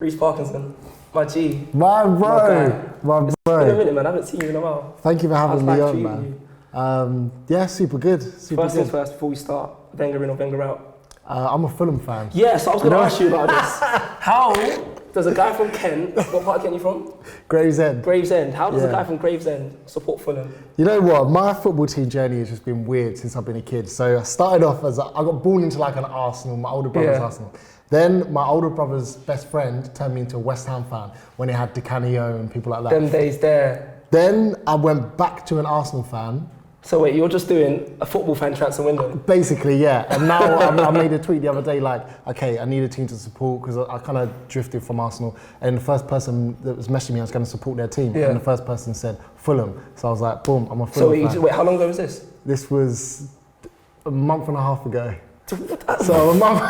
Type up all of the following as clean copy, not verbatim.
Reece Parkinson, my G. My bro. It's been a minute, man. I haven't seen you in a while. Thank you for having me on, man. Yeah, super good. First things first, before we start, Wenger in or Wenger out? I'm a Fulham fan. Yes, I was going to ask you about this. How does a guy from Kent, what part of Kent are you from? Gravesend. Gravesend. How does a guy from Gravesend support Fulham? You know what? My football team journey has just been weird since I've been a kid. So I started off as I got born into like an Arsenal. My older brother's Arsenal. Then my older brother's best friend turned me into a West Ham fan when he had Di Canio and people like that. Them days there. Then I went back to an Arsenal fan. So wait, you're just doing a football fan transfer window? Basically, yeah. And now I made a tweet the other day like, okay, I need a team to support because I kind of drifted from Arsenal. And the first person that was messaging me, I was going to support their team. And the first person said Fulham. So I was like, boom, I'm a Fulham fan. So wait, how long ago was this? This was a month and a half ago. So a month.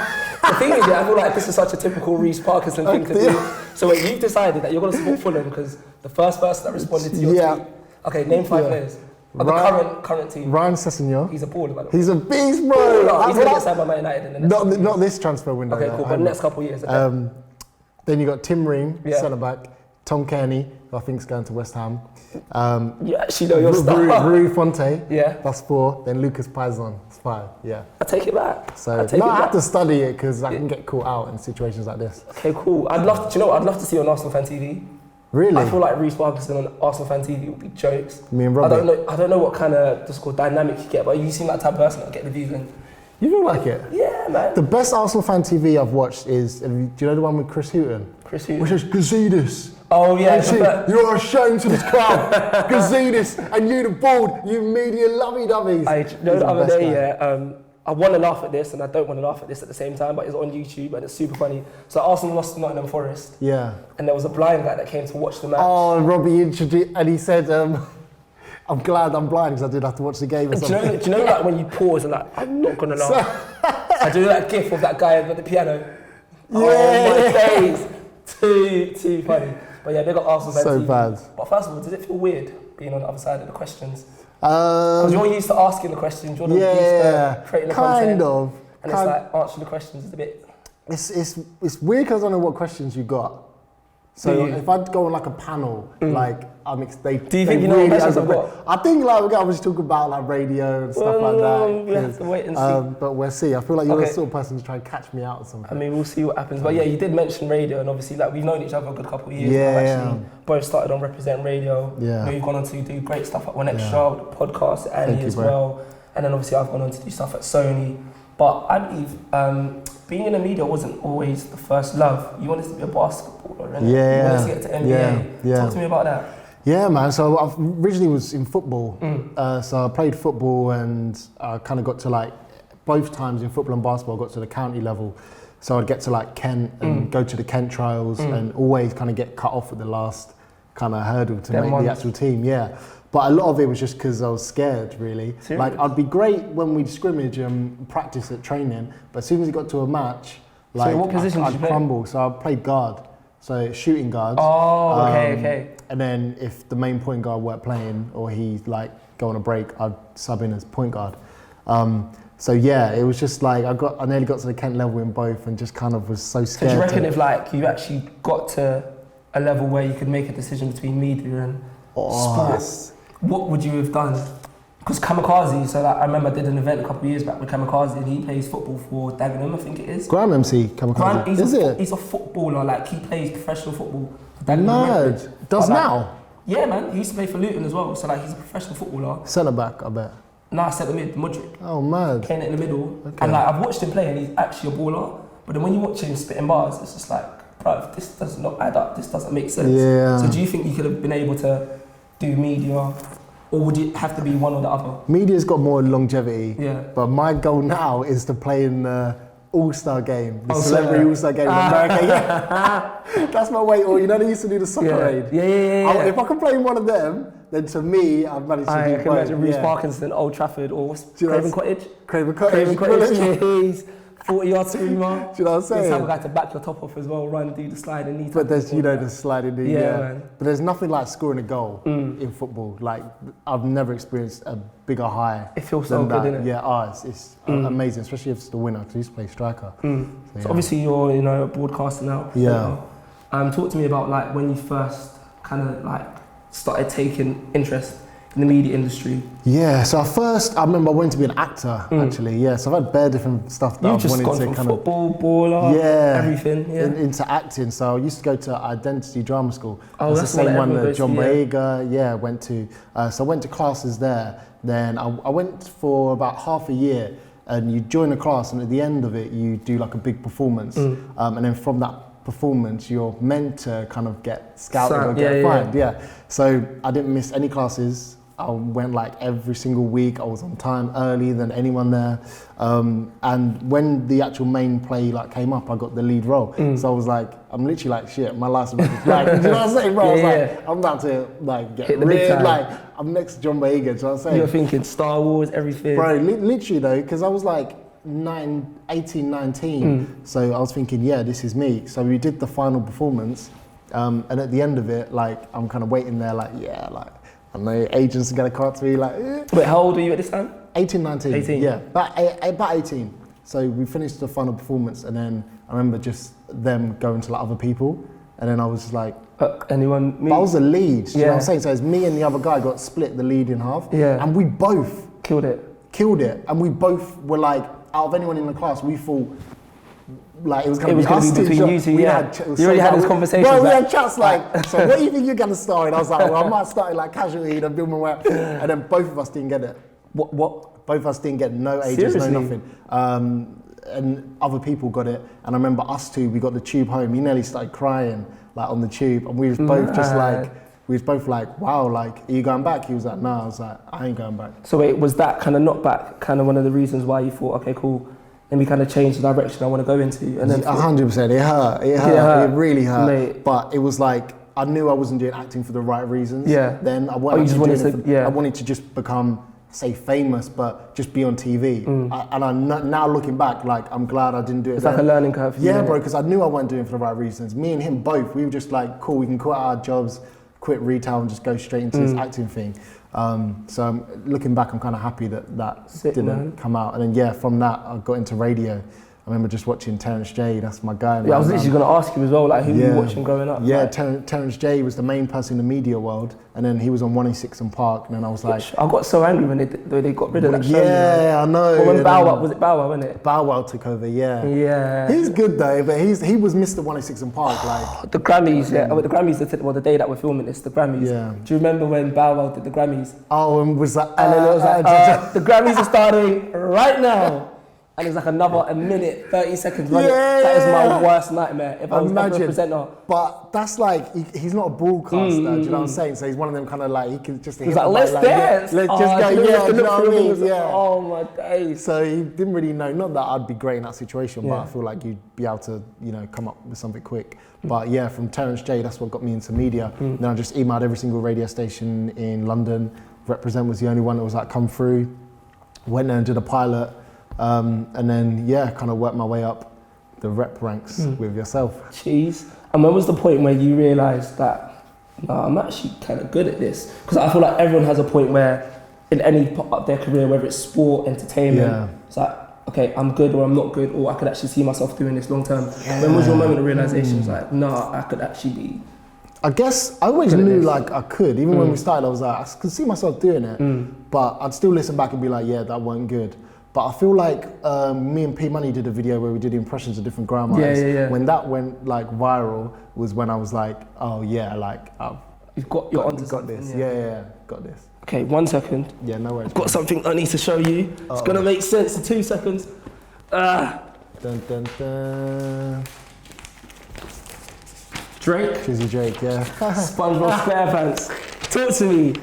The thing is, I feel like this is such a typical Reece Parkinson thing to do. So wait, you've decided that you're going to support Fulham because the first person that responded to your tweet. Okay, name 5 players. Of the current team. Ryan Sessegnon. He's a baller, by the way. He's a beast, bro. He's going to get signed by Man United in the next not this transfer window. Okay, cool. But the next couple of years. Okay. Then you got Tim Ream, centre back. Tom Kearney, who I think is going to West Ham. You actually know your stuff. Rui Fonte. Yeah. That's 4. Then Lucas Pazon. That's 5. Yeah. I take it back. So I have to study it because I can get caught out in situations like this. Okay, cool. I'd love to see you on Arsenal Fan TV. Really? I feel like Reece Parkinson on Arsenal Fan TV would be jokes. Me and Robbie. I don't know what kind of dynamic you get, but you seem like the type of person that get the views in. You feel like it? Yeah, man. The best Arsenal Fan TV I've watched is, do you know the one with Chris Hughton? Chris Hughton. Which is Gazidis. Oh yeah. You're a shame to this club. Gazidis, and you the bald, you media lovey-dovey. The other day, I want to laugh at this and I don't want to laugh at this at the same time, but it's on YouTube and it's super funny. So Arsenal lost to Nottingham Forest. Yeah. And there was a blind guy that came to watch the match. Oh, Robbie introduced, and he said, I'm glad I'm blind because I didn't have to watch the game or something. Do you know like when you pause and like, I'm not going to laugh. I do that gif of that guy at the piano. Yeah. Oh my days. Too funny. But yeah, they got Arsenal Fan so TV. Bad. But first of all, does it feel weird being on the other side of the questions? Because you're used to asking the questions, you're used to creating the content. Kind of. And it's like answering the questions is a bit... It's weird because I don't know what questions you got. So if I'd go on like a panel, like do you think you know what questions I've got? I think like we're going to talk about like radio and stuff like that. We have to wait and see. But we'll see. I feel like you're the sort of person to try and catch me out or something. I mean, we'll see what happens. But yeah, you did mention radio, and obviously like we've known each other a good couple of years. Actually, both started on Represent Radio. Yeah. You know, you've gone on to do great stuff at Radio1Xtra, with the podcast, Annie as well. And then obviously I've gone on to do stuff at Sony. But I believe being in the media wasn't always the first love. You wanted to be a basketballer, and you wanted to get to NBA. Talk to me about that. Yeah, man. So I originally was in football. So I played football and I kind of got to like, both times in football and basketball, I got to the county level. So I'd get to like Kent and go to the Kent trials and always kind of get cut off at the last kind of hurdle to make the actual team. Yeah. But a lot of it was just because I was scared, really. Serious? Like, I'd be great when we'd scrimmage and practice at training, but as soon as it got to a match, like, what position did you play? Crumble. So I played guard, so shooting guard. Oh, okay. And then if the main point guard weren't playing or he'd like go on a break, I'd sub in as point guard. So yeah, it was just like I nearly got to the Kent level in both, and just kind of was so scared. So do you reckon if like you actually got to a level where you could make a decision between media and sports, what would you have done? Because Kamikaze, so like, I remember I did an event a couple of years back with Kamikaze, and he plays football for Dagenham, I think it is. Graham MC Kamikaze. He's a footballer, like he plays professional football for Dagenham. Mad. Does now? Yeah, man. He used to play for Luton as well, so like he's a professional footballer. Centre back, I bet. Nah, centre mid, Mudryk. Oh, mad. Playing it in the middle. Okay. And like I've watched him play, and he's actually a baller. But then when you watch him spitting bars, it's just like, bro, this does not add up. This doesn't make sense. Yeah. So do you think you could have been able to do media, or would it have to be one or the other? Media's got more longevity. Yeah. But my goal now is to play in the All-Star game, the celebrity All-Star game in America. Yeah. That's my way. Or you know they used to do the soccer aid. Yeah. If I can play in one of them, then to me, I've managed to do both. I can imagine Reece Parkinson, Old Trafford, or Craven Cottage. Craven Cottage. Jeez. 40 yards screamer. Do you know what I'm saying? There's have a guy to back your top off as well, run, do the sliding knee. But there's, the sliding knee. Yeah, man. But there's nothing like scoring a goal in football. Like, I've never experienced a bigger high. It feels so good, innit? Yeah, it's amazing, especially if it's the winner, because he used to play striker. So obviously you're, a broadcaster now. Yeah. Talk to me about like when you first kind of like started taking interest in the media industry. Yeah, so I remember I wanted to be an actor actually. Yeah, so I've had bare different stuff that I've wanted to kind of football, baller, everything. Yeah, into acting. So I used to go to Identity Drama School. Oh, that's the same one that John Boyega, went to. So I went to classes there. Then I went for about half a year, and you join a class, and at the end of it, you do like a big performance, and then from that performance, you're meant to kind of get scouted or get fined. Yeah. So I didn't miss any classes. I went like every single week. I was on time, early than anyone there. And when the actual main play like came up, I got the lead role. So I was like, I'm literally like, shit, my life's about to, like, you know what I'm saying, bro? I was like, I'm about to like get rid, like, I'm next to John Boyega, do you know what I'm saying? You're thinking Star Wars, everything. Bro, literally though, because I was like 18, 19. So I was thinking, yeah, this is me. So we did the final performance. And at the end of it, like, I'm kind of waiting there like, yeah, like, I know agents are going to come up to me like, Wait, how old were you at this time? 18, 19. 18? Yeah, about 18. So we finished the final performance, and then I remember just them going to like other people, and then I was just like... anyone? Me? But I was the lead, do you know what I'm saying? So it's me and the other guy got split the lead in half, and we both... Killed it. And we both were like, out of anyone in the class, we thought... Like it was going to be between you two, you already had this conversation. Bro, we had chats like, so what do you think you're going to start? And I was like, well, I might start it like casually, you know, build my way up. And then both of us didn't get it. What? Both of us didn't get no agents, no nothing. And other people got it. And I remember us two, we got the tube home. He nearly started crying like on the tube. And we was both just like, wow, like, are you going back? He was like, no. I was like, I ain't going back. So wait, was that kind of knockback kind of one of the reasons why you thought, okay, cool, let me kind of change the direction I want to go into? And then 100%, it hurt, it really hurt. Mate. But it was like, I knew I wasn't doing acting for the right reasons. Yeah. Then I wanted to just become, say, famous, but just be on TV. Now looking back, like, I'm glad I didn't do it. It's like a learning curve for you. Yeah, bro, because I knew I wasn't doing it for the right reasons. Me and him both, we were just like, cool, we can quit our jobs, quit retail and just go straight into this acting thing. So looking back, I'm kind of happy that didn't come out. And then from that, I got into radio. I remember just watching Terence J, that's my guy. Yeah, I was literally going to ask you as well, like, who were you watching growing up? Yeah, like, Terence J was the main person in the media world, and then he was on 106 and Park, and then I was like... I got so angry when they got rid of that show. Yeah, I know. Well, when Bow Wow, was it Bow Wow, wasn't it? Bow Wow took over, Yeah. He's good though, but he was Mr. 106 and Park, like... The Grammys, the Grammys, the day that we're filming this, the Grammys. Yeah. Do you remember when Bow Wow did the Grammys? Oh, and was that... And then it was like, the Grammys are starting right now. And it's like a minute, 30 seconds running. That is my worst nightmare if I was ever a presenter. But that's like, he's not a broadcaster, do you know what I'm saying? So he's one of them kind of like, he can just... He's like, let's dance. Let's just go, do you know what I mean? Yeah. Oh my days. So he didn't really know, not that I'd be great in that situation, but I feel like you'd be able to, you know, come up with something quick. But yeah, from Terence J, that's what got me into media. Then I just emailed every single radio station in London. Represent was the only one that was like come through. Went there and did a pilot. And then, kind of worked my way up the rep ranks with yourself. Jeez. And when was the point where you realised that, I'm actually kind of good at this? Because I feel like everyone has a point where in any part of their career, whether it's sport, entertainment, it's like, okay, I'm good or I'm not good, or I could actually see myself doing this long term. Yeah. When was your moment of realisation? It's like, I could actually be... I guess I always knew like I could. Even when we started, I was like, I could see myself doing it, but I'd still listen back and be like, yeah, that wasn't good. But I feel like me and P Money did a video where we did impressions of different grandmas. Yeah. When that went like viral was when I was like, oh yeah, like you've got this. Yeah, got this. Okay, 1 second. Yeah, no worries. I've got something I need to show you. It's gonna make sense in 2 seconds. Dun, dun, dun. Drake. Drizzy Drake, yeah. SpongeBob SquarePants. Talk to me.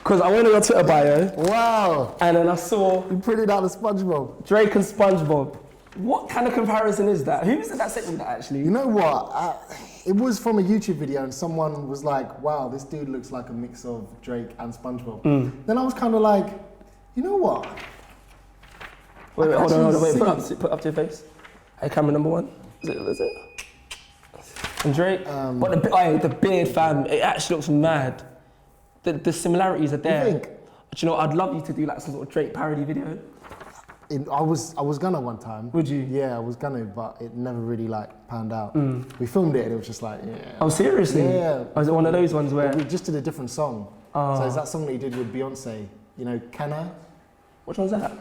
Because I went on your Twitter bio. Wow. And then I saw... You printed out the SpongeBob. Drake and SpongeBob. What kind of comparison is that? Who was it that sent me that actually? You know what? It was from a YouTube video and someone was like, wow, this dude looks like a mix of Drake and SpongeBob. Then I was kind of like, you know what? Wait, hold on, wait, put up to your face. Hey, camera number one. Is it? And Drake? But the beard, fam, it actually looks mad. The similarities are there. You think? But you know, I'd love you to do like some sort of Drake parody video. I was gonna one time. Would you? Yeah, I was gonna, but it never really like panned out. We filmed it and it was just like, yeah. Oh, seriously? Yeah. Was it one of those ones where... We just did a different song. So it's that song that he did with Beyonce, you know, Can I? Which one's that?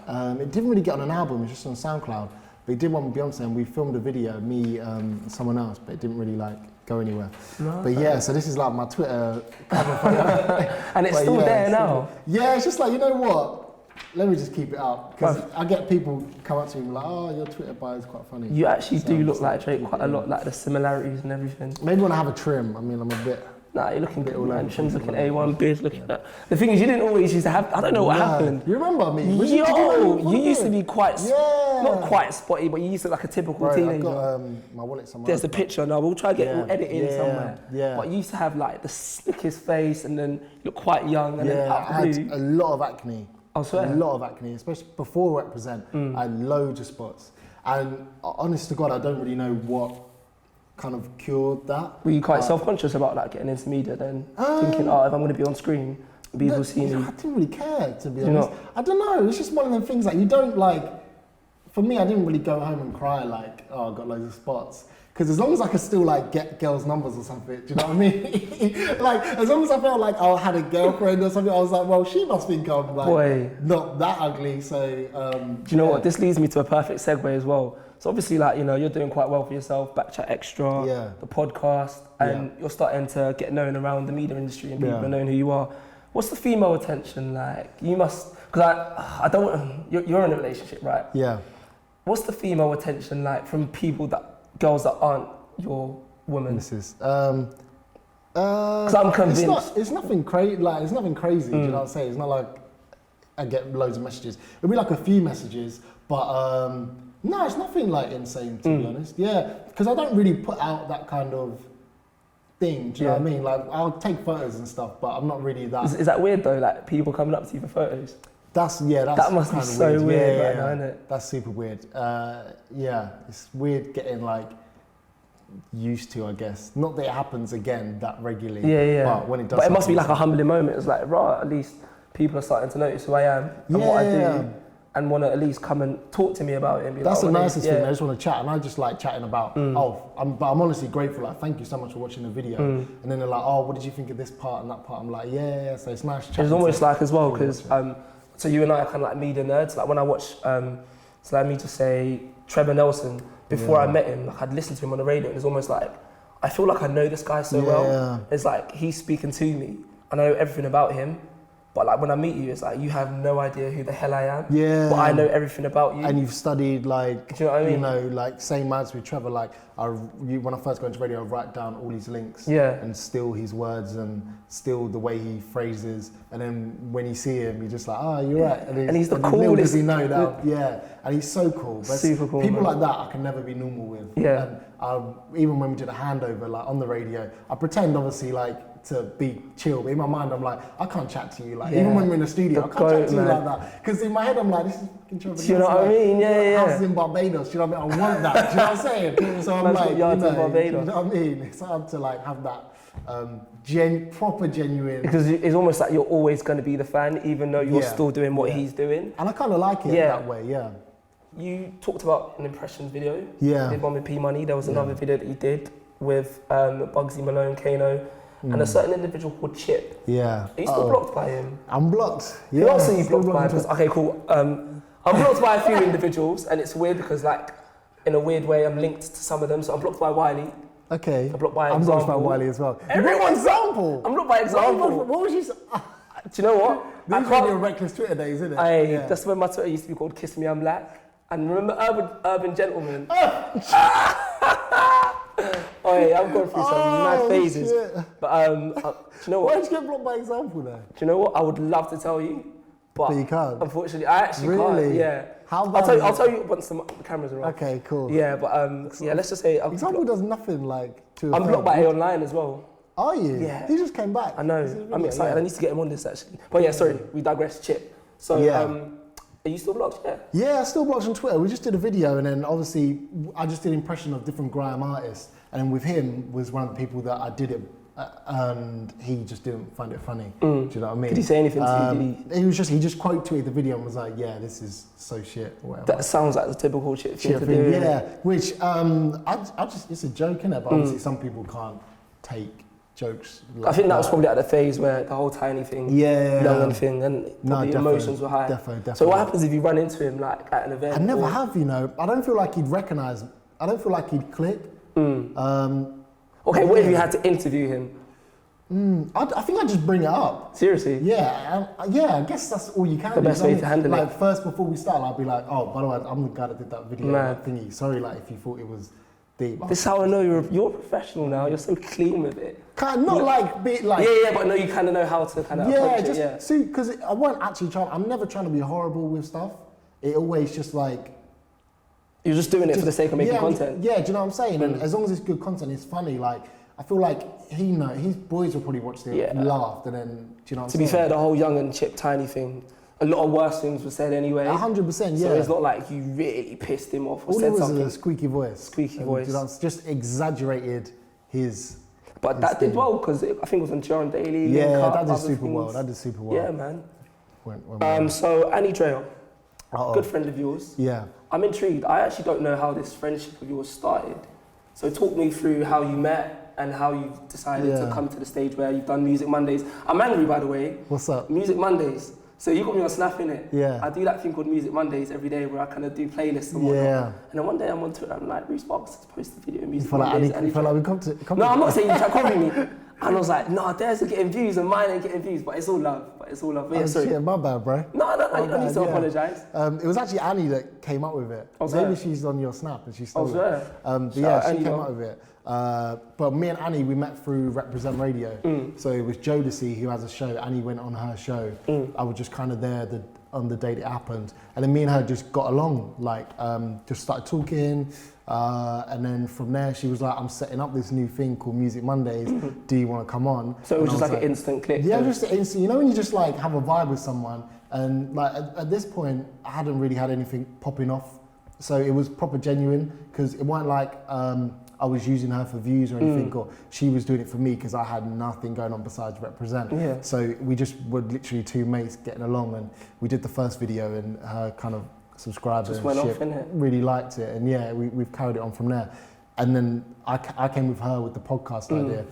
It didn't really get on an album, it was just on SoundCloud. But he did one with Beyonce and we filmed a video, me and someone else, but it didn't really like go anywhere. No, but yeah, so this is like my Twitter cover photo. And it's still there now? Yeah, it's just like, you know what? Let me just keep it up. Because I get people come up to me like, oh, your Twitter bio is quite funny. You actually do look like Drake quite a lot, like the similarities and everything. Maybe when I have a trim, I mean, I'm a bit... Nah, you're looking good, man. Trim's looking A1, beard's looking that. The thing is, you didn't always used to have, I don't know what happened. You remember me? You used to be quite, yeah. Not quite spotty, but you used to look like a typical teenager. I've got my wallet somewhere. There's the picture now, we'll try to get it edited somewhere. Yeah. But you used to have like the slickest face and then you look quite young and then out I the blue. had a lot of acne. I swear. A lot of acne, especially before Represent. I had loads of spots. And honest to God, I don't really know what kind of cured that. Were you quite self-conscious about like getting into media then? Thinking, oh, if I'm going to be on screen, people see me. I didn't really care, to be honest. I don't know, it's just one of them things like you don't like, for me, I didn't really go home and cry like, oh, I got loads of spots. Because as long as I could still like get girls' numbers or something, do you know what I mean? Like, as long as I felt like I had a girlfriend or something, I was like, well, she must think I'm like not that ugly, so... do you know what, this leads me to a perfect segue as well. So obviously, like, you know, you're doing quite well for yourself, BkChatLDN, the podcast, and you're starting to get known around the media industry and people are knowing who you are. What's the female attention like? You must, because I don't want, you're in a relationship, right? Yeah. What's the female attention like from people girls that aren't your women? Because I'm convinced. It's nothing crazy, like, it's nothing crazy, do you know what I'm saying? It's not like I get loads of messages. It'll be like a few messages, but no, it's nothing like insane, to be honest. Yeah, because I don't really put out that kind of thing, do you know what I mean? Like, I'll take photos and stuff, but I'm not really that... Is that weird though, like people coming up to you for photos? That must be so weird right now, isn't it? That's super weird. Yeah, it's weird getting like used to, I guess. Not that it happens again that regularly. Yeah. But when it does, but it must be like a humbling moment. It's like, right, at least people are starting to notice who I am and what I do, and want to at least come and talk to me about it. And be that's like, the nicest thing. I just want to chat, and I just like chatting about. But I'm honestly grateful. Like, thank you so much for watching the video. And then they're like, oh, what did you think of this part and that part? I'm like, yeah. So it's nice chatting. It's almost like as well because. So you and I are kind of like media nerds. Like when I watch, so let me just say, Trevor Nelson, before I met him, like I'd listen to him on the radio and it's almost like, I feel like I know this guy so well. It's like, he's speaking to me. I know everything about him. But like when I meet you, it's like, you have no idea who the hell I am. Yeah. But I know everything about you. And you've studied like, do you know what I mean? You know, like same as with Trevor, like when I first got into radio, I write down all his links and steal his words and steal the way he phrases. And then when you see him, you're just like, oh, you're right. And he's the coolest. Little does he know that, and he's so cool. But super cool. People like that I can never be normal with. Yeah. And even when we did a handover, like on the radio, I pretend obviously like to be chill, but in my mind I'm like, I can't chat to you, like even when we're in the studio, I can't chat to you like that, because in my head I'm like, this is fucking Trevor. Do you know what I mean? Houses in Barbados, do you know what I mean? I want that, do you know what I'm saying? So I'm like, you know what I mean? It's hard to like have that proper genuine, because it's almost like you're always going to be the fan, even though you're still doing what he's doing. And I kind of like it that way. You talked about an impressions video. Yeah. You did one with P Money. There was another video that you did with Bugsy Malone, Kano, and a certain individual called Chip. Yeah. Are you still blocked by him? I'm blocked. Who else are you blocked by? Because, okay, cool. I'm blocked by a few individuals, and it's weird because, like, in a weird way, I'm linked to some of them. So I'm blocked by Wiley. Okay. I'm blocked by Example. Example. I'm blocked by Wiley as well. Everyone's Example. I'm blocked by Example. What was you? Do you know what? These were your reckless Twitter days, isn't it? That's when my Twitter used to be called Kiss Me I'm Black. And remember Urban Gentleman? Oh yeah, I've gone through some mad phases. Shit. But do you know what? Why did you get blocked by Example then? Do you know what? I would love to tell you, but you can't. Unfortunately, I actually can't. Yeah. How I'll tell you once the cameras are off. Okay, cool. Yeah, but let's just say Example does nothing like to. I'm blocked by A Online as well. Are you? Yeah. He just came back. I know. I'm excited. Yeah. I need to get him on this actually. But yeah, sorry, we digress. Chip. So are you still blocked? Yeah. Yeah, still blocked on Twitter. We just did a video, and then obviously I just did an impression of different grime artists. And then with him was one of the people that I did it, and he just didn't find it funny. Do you know what I mean? Did he say anything to you? He just quote tweeted the video and was like, yeah, this is so shit or whatever. That sounds like the typical shit thing to do. Yeah, which I just, it's a joke, innit? But obviously some people can't take jokes. I think that was probably at the phase where the whole tiny thing, young thing, and the emotions were high. Definitely. So what happens if you run into him like at an event? I never have, you know. I don't feel like he'd recognise. I don't feel like he'd click. Okay, what if you had to interview him? I think I'd just bring it up. Seriously? Yeah, I guess that's all you can do. The best way to handle it. Like first, before we start, I'll be like, oh, by the way, I'm the guy that did that video, that thingy. Sorry, like if you thought it was deep. This is how I know you're a professional now. You're so clean with it. Kind of like. Yeah, but no, you kind of know how to kind of approach it. Yeah, see, because I wasn't actually trying. I'm never trying to be horrible with stuff. It always just like. You're just doing it for the sake of making content. Yeah, do you know what I'm saying? And as long as it's good content, it's funny. Like, I feel like his boys will probably watch it, laughed, and then, do you know what I'm saying? To be fair, the whole young and chip tiny thing, a lot of worse things were said anyway. 100%, yeah. So it's not like you really pissed him off or all said it was something. A squeaky voice. Squeaky voice. You know, it's just exaggerated his. But that did well because I think it was on John Daily. Yeah, that did super well. That did super well. Yeah, man. So Annie Dreyer, good friend of yours. Yeah. I'm intrigued. I actually don't know how this friendship of yours started. So talk me through how you met and how you decided to come to the stage where you've done Music Mondays. I'm angry, by the way. What's up? Music Mondays. So you got me on Snap, innit? Yeah. I do that thing called Music Mondays every day where I kind of do playlists and whatnot. Yeah. And then one day I'm on Twitter, I'm like, Reece Parkinson posted a video of Music Mondays. Mondays. You feel like we come to No, I'm not saying you try to copy me. And I was like, no, theirs are getting views and mine ain't getting views, but it's all love. But yeah, sorry. Shit, my bad, bro. No, you don't need to apologise. It was actually Annie that came up with it. Maybe she's on your Snap and she stole it. But yeah, she came up with it. But me and Annie, we met through Represent Radio. So it was Jodeci who has a show. Annie went on her show. I was just kind of there on the date it happened. And then me and her just got along, like just started talking. And then from there, she was like, I'm setting up this new thing called Music Mondays. Do you want to come on? So it was just like an instant click? Yeah, just an instant. You know when you just like have a vibe with someone and like at this point, I hadn't really had anything popping off. So it was proper genuine because it wasn't like I was using her for views or anything or she was doing it for me because I had nothing going on besides Represent. Yeah. So we just were literally two mates getting along and we did the first video and her kind of subscribers just went off, innit? Really liked it and yeah, we've carried it on from there. And then I came with her with the podcast idea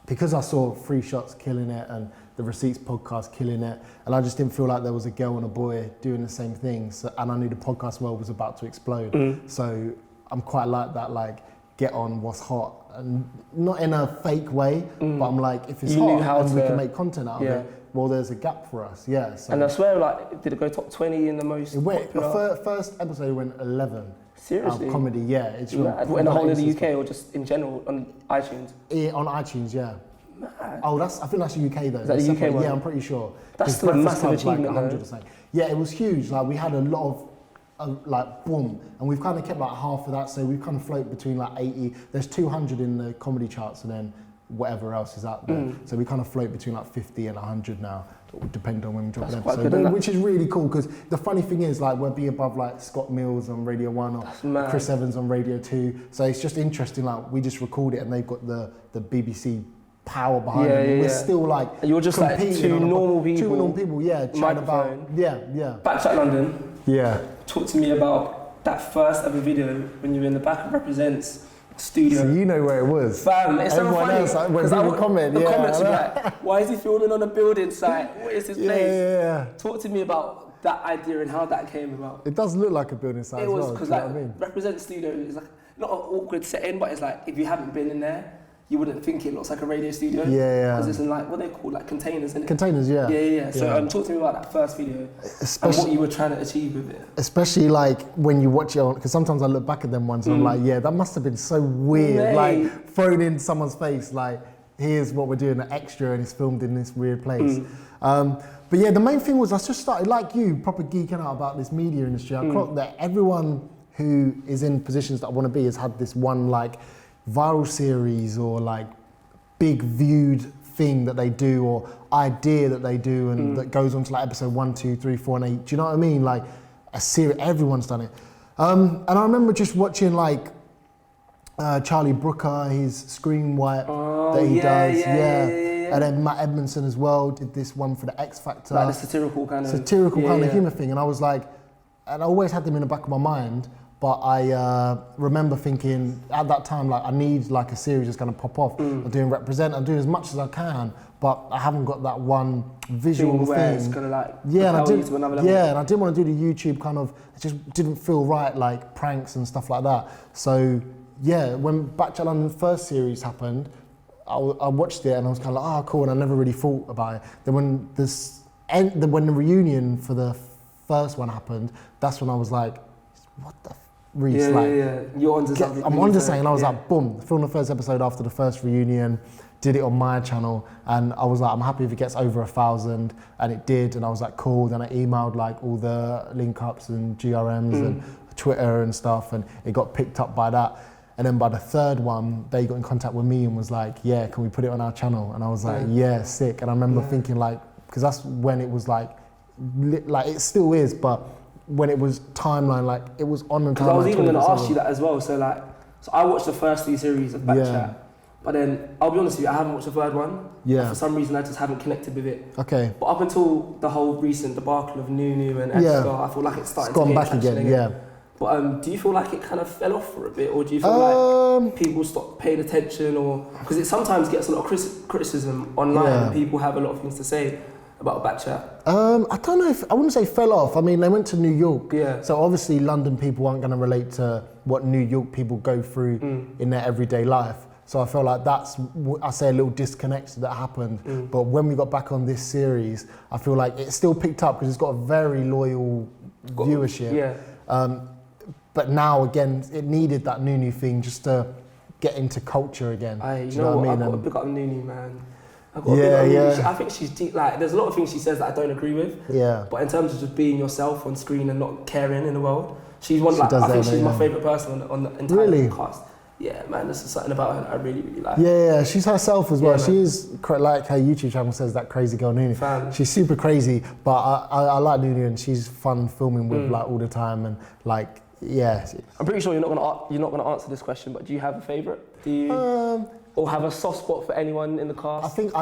because I saw Free Shots killing it and the Receipts podcast killing it, and I just didn't feel like there was a girl and a boy doing the same thing. So, and I knew the podcast world was about to explode. So I'm quite like that, like get on what's hot, and not in a fake way, but I'm like, if it's hot and we can make content out of it, well, there's a gap for us. Yeah. So. And I swear, like, did it go top 20 in the most? It went. The first episode went 11. Seriously? Comedy, yeah. It's in the whole of the UK or just in general on iTunes? Yeah, on iTunes, yeah. Mad. Oh, I think that's UK though. Is that the UK one? Yeah, I'm pretty sure. That's still a massive achievement, like 100%. Yeah, it was huge. Like we had a lot of like boom, and we've kind of kept like half of that. So we've kind of floated between like 80. There's 200 in the comedy charts, and then whatever else is out there. So we kind of float between like 50 and 100 now, depending on when we drop an episode. Which is really cool because the funny thing is like we'll be above like Scott Mills on Radio 1 or Chris Evans on Radio 2. So it's just interesting. Like we just record it, and they've got the BBC power behind it. We're still like you're just like two normal people, chatting about BkChat London. Yeah. Talk to me about that first ever video when you were in the back of Represent's studio. So you know where it was. Fam, it's so funny. Else, like, when people comment, the comments were like, why is he filming on a building site? What is this place? Yeah. Talk to me about that idea and how that came about. It does look like a building site as well. It was because like Represent studio is like not an awkward setting, but it's like if you haven't been in there, you wouldn't think it looks like a radio studio. Yeah. Because it's in like, what they call like containers, isn't it? Containers, yeah. Yeah. So talk to me about that first video and what you were trying to achieve with it. Especially like when you watch it on, because sometimes I look back at them ones and I'm like, yeah, that must have been so weird. Like thrown in someone's face, like here's what we're doing, an extra, and it's filmed in this weird place. But yeah, the main thing was I just started, like you, proper geeking out about this media industry. I clocked that everyone who is in positions that I want to be has had this one like viral series or like big viewed thing that they do or idea that they do and that goes on to like episode 1, 2, 3, 4 and 8. Do you know what I mean? Like a series, everyone's done it. And I remember just watching like Charlie Brooker, his screen wipe that he does. Yeah. And then Matt Edmondson as well did this one for the X Factor. Like the satirical kind of humour thing. And I was like, and I always had them in the back of my mind, but I remember thinking at that time, like, I need like a series that's going to pop off. I'm doing Represent, I'm doing as much as I can, but I haven't got that one visual thing. It's going to like and I didn't, to another level. and I didn't want to do the YouTube kind of, it just didn't feel right, like pranks and stuff like that. So yeah, when BkChatLDN first series happened, I watched it and I was kind of like, oh cool, and I never really thought about it. Then when when the reunion for the first one happened, that's when I was like, what the Reece, you're onto something. I'm onto something, and I was like, boom, filmed the first episode after the first reunion, did it on my channel, and I was like, I'm happy if it gets over 1,000, and it did, and I was like, cool. Then I emailed like all the link ups and GRMs and Twitter and stuff, and it got picked up by that. And then by the third one, they got in contact with me and was like, yeah, can we put it on our channel? And I was like, yeah, sick. And I remember thinking like, because that's when it was like it still is, but when it was timeline, like it was on the timeline. I was even going to ask you that as well. So I watched the first 3 series of BkChat, but then I'll be honest with you, I haven't watched the third one. Yeah. For some reason, I just haven't connected with it. Okay. But up until the whole recent debacle of Nunu and Xtra, I feel like it's starting to gain traction again. Yeah. But do you feel like it kind of fell off for a bit, or do you feel like people stopped paying attention, or because it sometimes gets a lot of criticism online, and people have a lot of things to say about BkChat? I don't know I wouldn't say fell off. I mean, they went to New York, so obviously London people aren't going to relate to what New York people go through in their everyday life. So I feel like that's, I say, a little disconnect that happened. But when we got back on this series, I feel like it still picked up because it's got a very loyal viewership. But now again, it needed that Nunu thing just to get into culture again. You know what? I've got to pick up Nunu, man. I think she's deep. Like, there's a lot of things she says that I don't agree with. But in terms of just being yourself on screen and not caring in the world, she's one. Like, I think she's my favourite person on the entire cast. Yeah, man, there's something about her that I really, really like. Yeah, she's herself as well. She is, like her YouTube channel says, that crazy girl Nunu. She's super crazy, but I like Nunu, and she's fun filming with like all the time, and like, yeah. I'm pretty sure you're not gonna answer this question, but do you have a favourite? Do you or have a soft spot for anyone in the cast? I think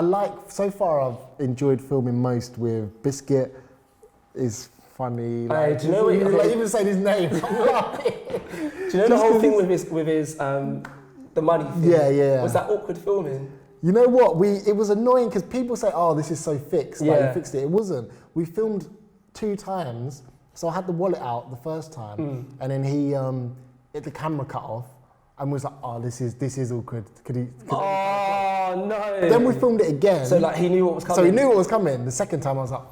so far I've enjoyed filming most with Biscuit. Is funny. Like, do you know what? Even saying his name. Do you know the whole thing with his the money thing? Yeah. Was that awkward filming? You know what? It was annoying because people say, "Oh, this is so fixed." Like, you fixed it. It wasn't. We filmed 2 times, so I had the wallet out the first time, and then the camera cut off, and was like, "Oh, this is awkward." Oh no! Then we filmed it again. So like he knew what was coming. So he knew what was coming. The second time I was like,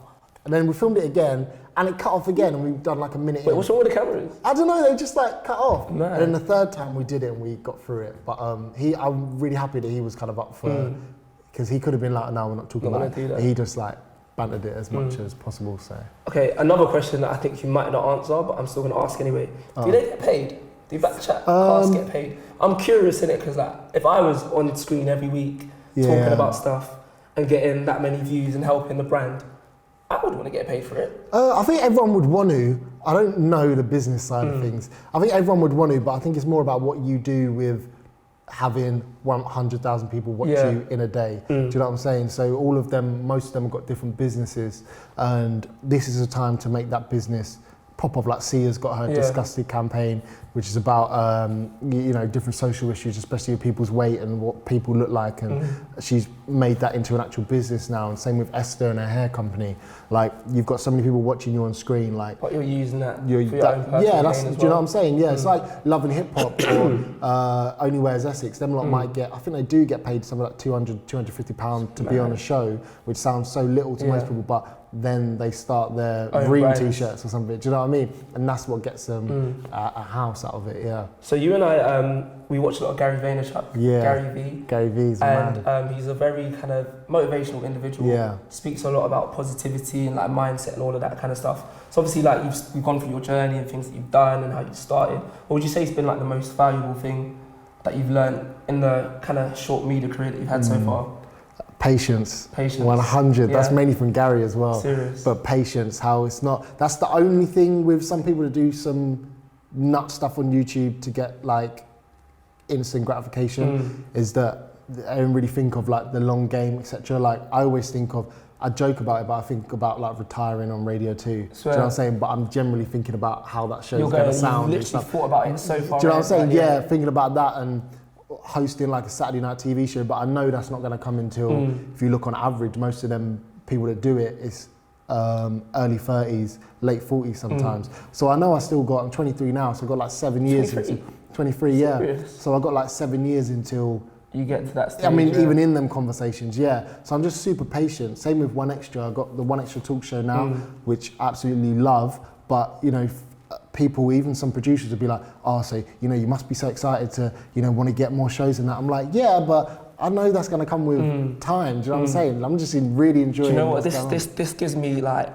and then we filmed it again, and it cut off again, and we've done like a minute. Wait, what's wrong with the cameras? I don't know, they just like cut off. No. And then the third time we did it and we got through it. But I'm really happy that he was kind of up for, because he could have been like, no, we're not talking about it. He just like bantered it as much as possible, so. Okay, another question that I think you might not answer, but I'm still gonna ask anyway. Do they get paid? Do BkChat casts get paid? I'm curious in it, because like, if I was on screen every week talking about stuff and getting that many views and helping the brand, I would want to get paid for it. I think everyone would want to. I don't know the business side of things. I think everyone would want to, but I think it's more about what you do with having 100,000 people watch you in a day. Do you know what I'm saying? So most of them have got different businesses, and this is a time to make that business pop off. Like Sia's got her Disgusted campaign, which is about different social issues, especially with people's weight and what people look like, and she's made that into an actual business now. And same with Esther and her hair company. Like, you've got so many people watching you on screen. Like, but you're using that for your own personal gain as well. Do you know what I'm saying? Yeah, it's like Love and Hip Hop or Only Wears Essex. Them lot might get, I think they do get paid something like £250 to be on a show, which sounds so little to most people, but then they start their Reem t-shirts or something. Do you know what I mean? And that's what gets them a house out of it. Yeah. So you and I, we watch a lot of Gary Vaynerchuk. Yeah. Gary V's and he's a very kind of motivational individual. Yeah. Speaks a lot about positivity and like mindset and all of that kind of stuff. So obviously, like you've gone through your journey and things that you've done and how you started. What would you say has been like the most valuable thing that you've learned in the kind of short media career that you've had so far? Patience. 100. Yeah. That's mainly from Gary as well. Serious. But patience, how it's not, that's the only thing with some people to do some nut stuff on YouTube to get like instant gratification is that I don't really think of like the long game, etc. Like I always think of, I joke about it, but I think about like retiring on Radio 2. Do you know what I'm saying? But I'm generally thinking about how that show's going to sound. You've literally thought about it so far. Do you know what I'm saying? Yeah, thinking about that and hosting like a Saturday night TV show. But I know that's not going to come until, if you look on average, most of them people that do it is early 30s, late 40s sometimes. So I know I'm 23 now, so I've got like 7 years. 23, yeah. Serious? So I've got like 7 years until you get to that stage. I mean, even in them conversations, yeah. So I'm just super patient. Same with 1Xtra. I've got the 1Xtra talk show now, which I absolutely love. But, you know, people, even some producers would be like, oh, so, you know, you must be so excited to, you know, want to get more shows and that. I'm like, yeah, but I know that's going to come with time. Do you know what I'm saying? I'm just really enjoying it. Do you know what? This gives me like,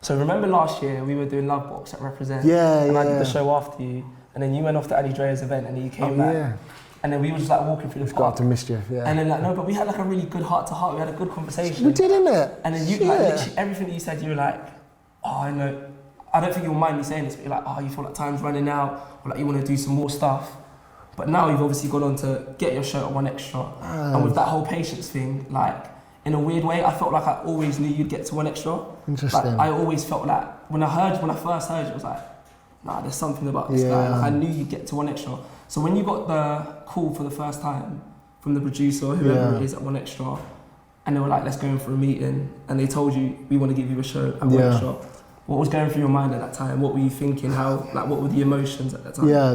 so remember last year we were doing Love Box at Represent? Yeah, I did the show after you. And then you went off to Ali Drea's event and then you came back. Yeah. And then we were just like walking through the park. Got up to mischief, yeah. And then like, no, but we had like a really good heart to heart. We had a good conversation. We did, innit? And then you, like literally everything that you said, you were like, oh, I know. I don't think you'll mind me saying this, but you're like, oh, you feel like time's running out, or like you want to do some more stuff. But now you've obviously gone on to get your show at 1Xtra. And with that whole patience thing, like, in a weird way, I felt like I always knew you'd get to 1Xtra. Interesting. Like, I always felt like, when I first heard it, was like, nah, there's something about this guy. Like, I knew you'd get to 1Xtra. So when you got the call for the first time from the producer or whoever it is at 1Xtra, and they were like, let's go in for a meeting, and they told you, we want to give you a show at 1Xtra. What was going through your mind at that time? What were you thinking? What were the emotions at that time? Yeah,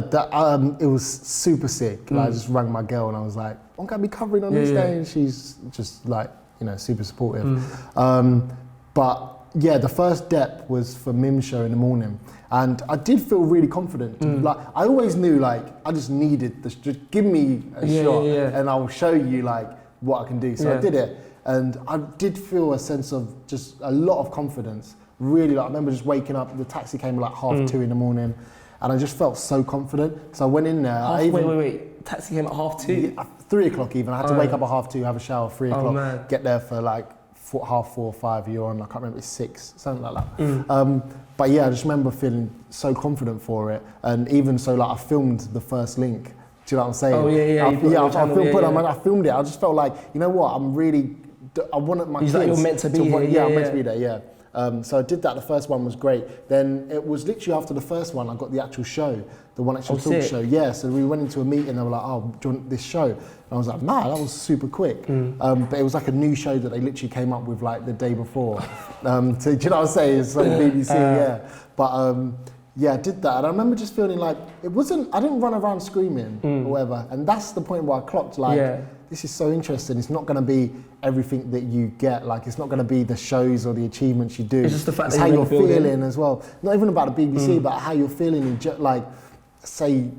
it was super sick. Like, I just rang my girl and I was like, I'm going to be covering on this day. And she's just like, you know, super supportive. But yeah, the first dep was for Mim's show in the morning. And I did feel really confident. Like, I always knew, like, I just needed this, just give me a shot and I'll show you, like, what I can do. So I did it. And I did feel a sense of just a lot of confidence. Really, like, I remember just waking up, the taxi came at like 2:30 in the morning, and I just felt so confident. So I went in there. Wait. Taxi came at 2:30? Yeah, 3 o'clock even. I had to wake up at 2:30, have a shower, 3 o'clock, get there for like 4:30, 5, you're on, I can't remember, it's 6, something like that. But yeah, I just remember feeling so confident for it. And even so, like, I filmed the first link. Do you know what I'm saying? Oh, yeah. I filmed it. I just felt like, you know what, I wanted my kids. Like, you're meant to be here. Yeah, I'm meant to be there, yeah. So I did that, the first one was great. Then it was literally after the first one, I got the actual show, the 1Xtra talk show. Yeah, so we went into a meeting, they were like, oh, do you want this show? And I was like, nah, that was super quick. But it was like a new show that they literally came up with like the day before. So, do you know what I'm saying? It's like BBC, yeah. But yeah, I did that. And I remember just feeling like, I didn't run around screaming or whatever. And that's the point where I clocked, like, this is so interesting. It's not going to be everything that you get. Like, it's not going to be the shows or the achievements you do. It's just the fact it's that how you're feeling as well. Not even about the BBC, but how you're feeling in like, say,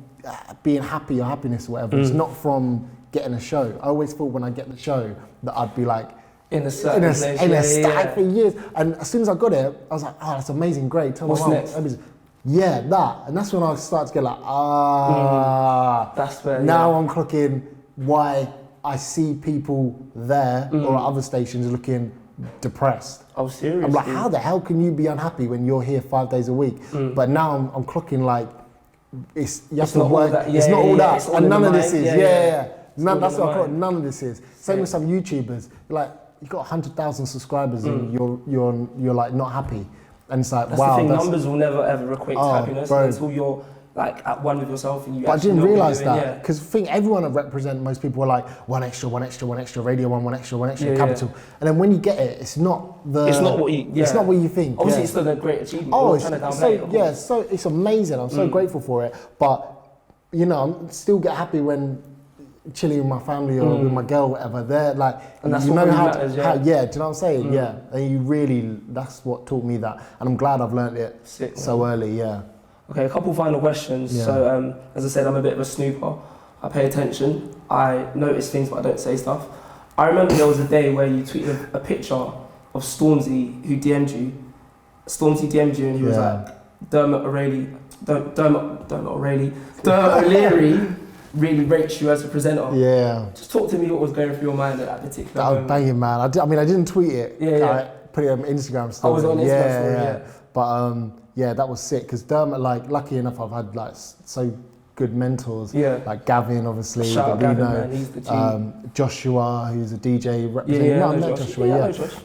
being happy or happiness or whatever. It's not from getting a show. I always thought when I get the show that I'd be like, in a stack for years. And as soon as I got it, I was like, oh, that's amazing, great. Tell What's my mum. next? Yeah, that. And that's when I started to get like, that's where, now I'm clocking why I see people there or at other stations looking depressed. Oh, seriously? I'm like, how the hell can you be unhappy when you're here 5 days a week? But now I'm clocking like, you have to work. It's not all that. And none of this is. That's what I call it. None of this is. Same with some YouTubers. Like, you got 100,000 subscribers and you're like not happy. And it's like, that's wow. The thing, numbers will never ever equate to happiness until you're like at one with yourself and you. But I didn't realise that, because I think everyone at Represent, most people are like 1Xtra, Radio 1, 1Xtra, Capital, and then when you get it, it's not what you think. Obviously, it's still a great achievement. It's amazing. I'm so grateful for it. But you know, I still get happy when chilling with my family or with my girl, or whatever. They're like, and that's what matters. Do you know what I'm saying? Yeah, and you really, that's what taught me that, and I'm glad I've learned it so early. Yeah. Okay, a couple final questions. Yeah. So, as I said, I'm a bit of a snooper. I pay attention. I notice things, but I don't say stuff. I remember there was a day where you tweeted a picture of Stormzy, who DM'd you. Stormzy DM'd you, and he was like, Dermot O'Leary really rates you as a presenter. Yeah. Just talk to me what was going through your mind at that particular moment. That was banging, man. I didn't tweet it. I put it on Instagram story. I was on Instagram story, But yeah, that was sick, because Dermot, like, lucky enough, I've had like so good mentors. Yeah. Like Gavin, obviously, Shout out that we Gavin, know. man, he's the G. Joshua, who's a DJ representing. Yeah, no, I I know met Josh. Joshua. Yeah, I Yeah. know Josh.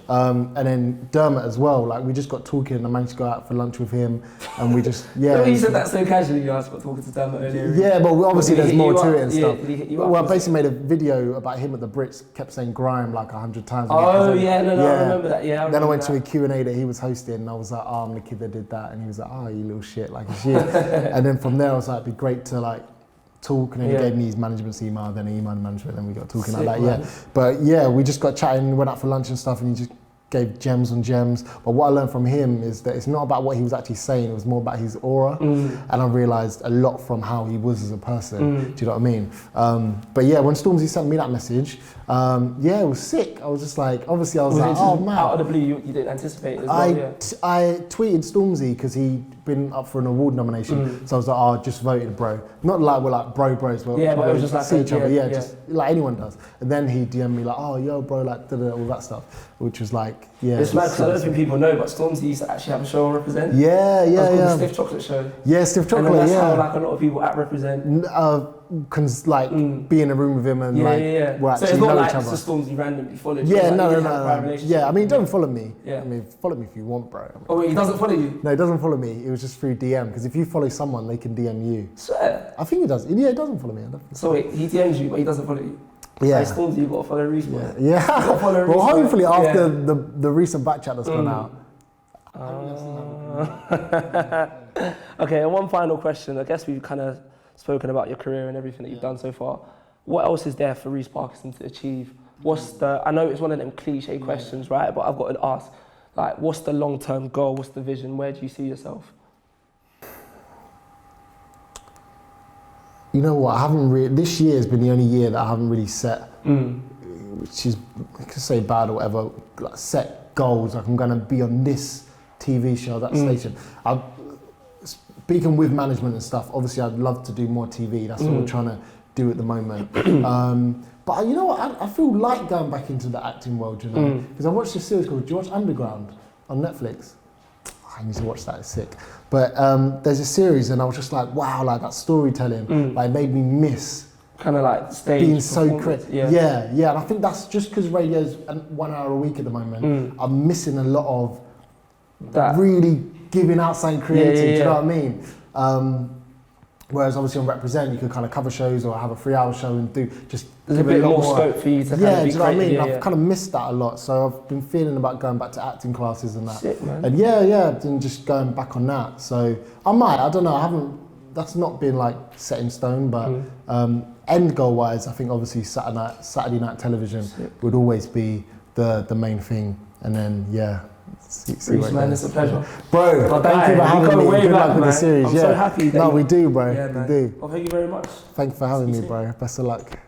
And then Dermot as well. Like we just got talking, and I managed to go out for lunch with him, and we just You said that so casually. You asked about talking to Dermot earlier. Yeah, but obviously there's more to it and stuff. Did he hit you up? Well, I basically made a video about him at the Brits, kept saying grime like 100 times. Oh yeah, no, I remember that. Yeah. Then I went to a Q&A that he was hosting, and I was like, oh, I'm the kid that did that, and he was like, oh, you little shit, like it's you. And then from there, I was like, it'd be great to like talk, and then he gave me his management's email, then he emailed management, and we got talking like that. Man. Yeah, but yeah, we just got chatting, went out for lunch and stuff, and he just gave gems on gems. But what I learned from him is that it's not about what he was actually saying, it was more about his aura. And I realised a lot from how he was as a person. Do you know what I mean? But yeah, when Stormzy sent me that message, yeah, it was sick. I was just like, obviously I was like, oh man. Out of the blue, you didn't anticipate it as well, I tweeted Stormzy because he'd been up for an award nomination. So I was like, oh, just voted, bro. Not like we're like bros, but yeah, but it was just like see each other. Yeah, just like anyone does. And then he DM'd me like, oh, yo, bro, like all that stuff, which was like, yeah. It's mad because I don't think people know, but Stormzy used to actually have a show on Represent. Yeah. The Stiff Chocolate Show. Yeah, Stiff Chocolate. And then that's how like a lot of people at Represent be in a room with him and we're actually so it's not know like each other. It's Stormzy randomly followed. Yeah, like, no. Yeah, I mean, don't follow me. Yeah. I mean, follow me if you want, bro. Oh wait, he doesn't follow you? No, he doesn't follow me. It was just through DM, because if you follow someone, they can DM you. Swear? I think he does. Yeah, he doesn't follow me. So wait, he DMs you, but he doesn't follow you? Yeah. Like Stormzy, you've got to follow Reece. Yeah. Well, hopefully after the recent back chat that's gone out. Okay, and one final question. I guess we've kind of spoken about your career and everything that you've done so far. What else is there for Reece Parkinson to achieve? I know it's one of them cliche questions, right? But I've got to ask, like, what's the long-term goal? What's the vision? Where do you see yourself? You know what? This year has been the only year that I haven't really set, which is, I could say bad or whatever, like set goals. Like I'm going to be on this TV show, that station. Speaking with management and stuff, obviously I'd love to do more TV. That's what we're trying to do at the moment. But you know what? I feel like going back into the acting world, you know? Because I watched a series called, do you watch Underground on Netflix? I need to watch that, it's sick. But there's a series and I was just like, wow, like that storytelling, like made me miss kind of like stage being so creative. Yeah, and I think that's just because radio's 1 hour a week at the moment. I'm missing a lot of that really giving out something creative. Do you know what I mean? Whereas obviously on Represent, you could kind of cover shows or have a 3 hour show and do just. There's a bit more scope for you to kind of be do you know what I mean? Yeah, I've kind of missed that a lot, so I've been feeling about going back to acting classes and that. Sick, man. And and just going back on that. So I don't know, that's not been like set in stone, but end goal wise, I think obviously Saturday night television would always be the main thing. And then, see Reece, man, it's a pleasure. Bro, thank you for having me. Good luck with the series. I'm so happy that we do, bro. Yeah, man. We do. Well, thank you very much. Thank you for having me, bro. Best of luck.